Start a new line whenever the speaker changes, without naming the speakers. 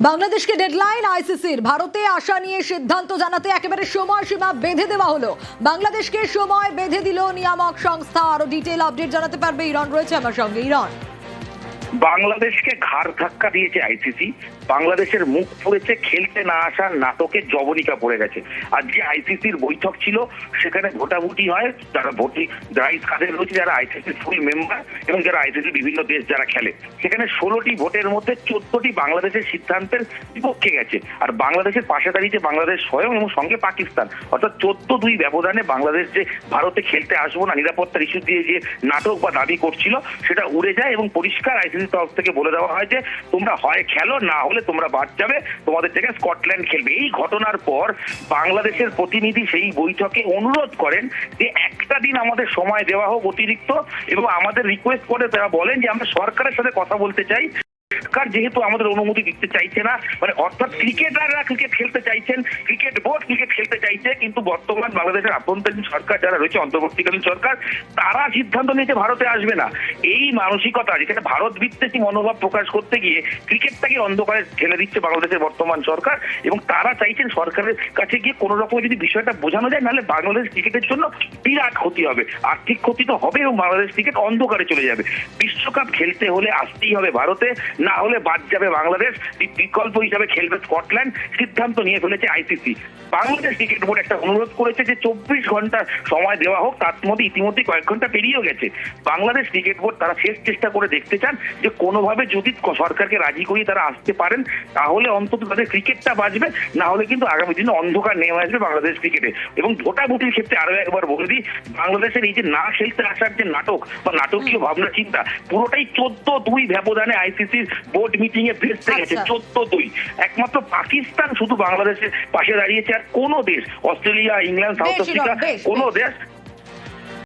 বাংলাদেশকে ডেডলাইন আইসিসির ভারতে আসা নিয়ে সিদ্ধান্ত জানাতে একেবারে সময়সীমা বেঁধে দেওয়া হলো। বাংলাদেশকে সময় বেঁধে দিল নিয়ামক সংস্থা। আরো ডিটেইল আপডেট জানাতে পারবে ইরন রয়েছে আমার সঙ্গে। ইরন,
বাংলাদেশকে ঘাড় ধাক্কা দিয়েছে আইসিসি। বাংলাদেশের মুখ পড়েছে খেলতে না আসার নাটকের জবনিকা পড়ে গেছে। আর যে আইসিসির বৈঠক ছিল সেখানে ভোটাভুটি হয়, যারা কাদের রয়েছে, যারা আইসিসির ফুল মেম্বার এবং যারা আইসিসির বিভিন্ন দেশ যারা খেলে, সেখানে 16টি ভোটের মধ্যে 14টি বাংলাদেশের সিদ্ধান্তের বিপক্ষে গেছে। আর বাংলাদেশের পাশে দাঁড়িয়েছে বাংলাদেশ স্বয়ং এবং সঙ্গে পাকিস্তান। অর্থাৎ 14-2 ব্যবধানে বাংলাদেশ যে ভারতে খেলতে আসবো না নিরাপত্তার ইস্যু দিয়ে যে নাটক বা দাবি করছিল সেটা উড়ে যায় এবং পরিষ্কার আইসিসির তরফ থেকে বলে দেওয়া হয় যে তোমরা হয় খেলো, না হলে তোমরা বাদ যাবে, তোমাদের থেকে স্কটল্যান্ড খেলবে। এই ঘটনার পর বাংলাদেশের প্রতিনিধি সেই বৈঠকে অনুরোধ করেন যে একটা দিন আমাদের সময় দেওয়া হোক অতিরিক্ত, এবং আমাদের রিকোয়েস্ট করে তারা বলেন যে আমরা সরকারের সাথে কথা বলতে চাই। সরকার যেহেতু আমাদের অনুমতি দিতে চাইছে না, মানে অর্থাৎ ক্রিকেটাররা ক্রিকেট খেলতে চাইছেন, ক্রিকেট বোর্ড ক্রিকেট খেলতে চাইছে, কিন্তু বর্তমান বাংলাদেশের আভ্যন্তরীণ সরকার যারা রয়েছে, অন্তর্বর্তীকালীন সরকার, তারা সিদ্ধান্ত নিয়েছে ভারতে আসবে না। এই মানসিকতা, যেখানে ভারত বিদ্বেষী মনোভাব প্রকাশ করতে গিয়ে ক্রিকেটটাকে অন্ধকারে ঠেলে দিচ্ছে বাংলাদেশের বর্তমান সরকার, এবং তারা চাইছেন সরকারের কাছে গিয়ে কোনো রকম যদি বিষয়টা বোঝানো যায়, নাহলে বাংলাদেশ ক্রিকেটের জন্য বিরাট ক্ষতি হবে, আর্থিক ক্ষতি তো হবে এবং বাংলাদেশ ক্রিকেট অন্ধকারে চলে যাবে। বিশ্বকাপ খেলতে হলে আসতেই হবে ভারতে, না হলে বাদ যাবে বাংলাদেশ, বিকল্প হিসাবে খেলবে স্কটল্যান্ড। সিদ্ধান্ত নিয়ে ফেলেছে আইসিসি। বাংলাদেশ ক্রিকেট বোর্ড একটা অনুরোধ করেছে যে 24 ঘন্টা সময় দেওয়া হোক, তার মধ্যে ইতিমধ্যে কয়েক ঘন্টা পেরিয়েও গেছে। বাংলাদেশ ক্রিকেট বোর্ড তারা শেষ চেষ্টা করে দেখতে চান যে কোনোভাবে যদি সরকারকে রাজি করিয়ে তারা আসতে পারেন, তাহলে অন্তত তাদের ক্রিকেটটা বাঁচবে, না হলে কিন্তু আগামী দিনে অন্ধকার নেমে আসবে বাংলাদেশ ক্রিকেটে। এবং ভোটাভুটির ক্ষেত্রে আরো একবার বলে দিই, বাংলাদেশের এই যে না খেলতে আসার যে নাটক বা নাটকীয় ভাবনা চিন্তা, পুরোটাই 14-2 ব্যবধানে আইসিসির বোর্ড মিটিং এ ভেস্তে গেছে। 14-2। একমাত্র পাকিস্তান শুধু বাংলাদেশের পাশে দাঁড়িয়েছে, আর কোনো দেশ, অস্ট্রেলিয়া, ইংল্যান্ড, সাউথ আফ্রিকা, কোনো দেশ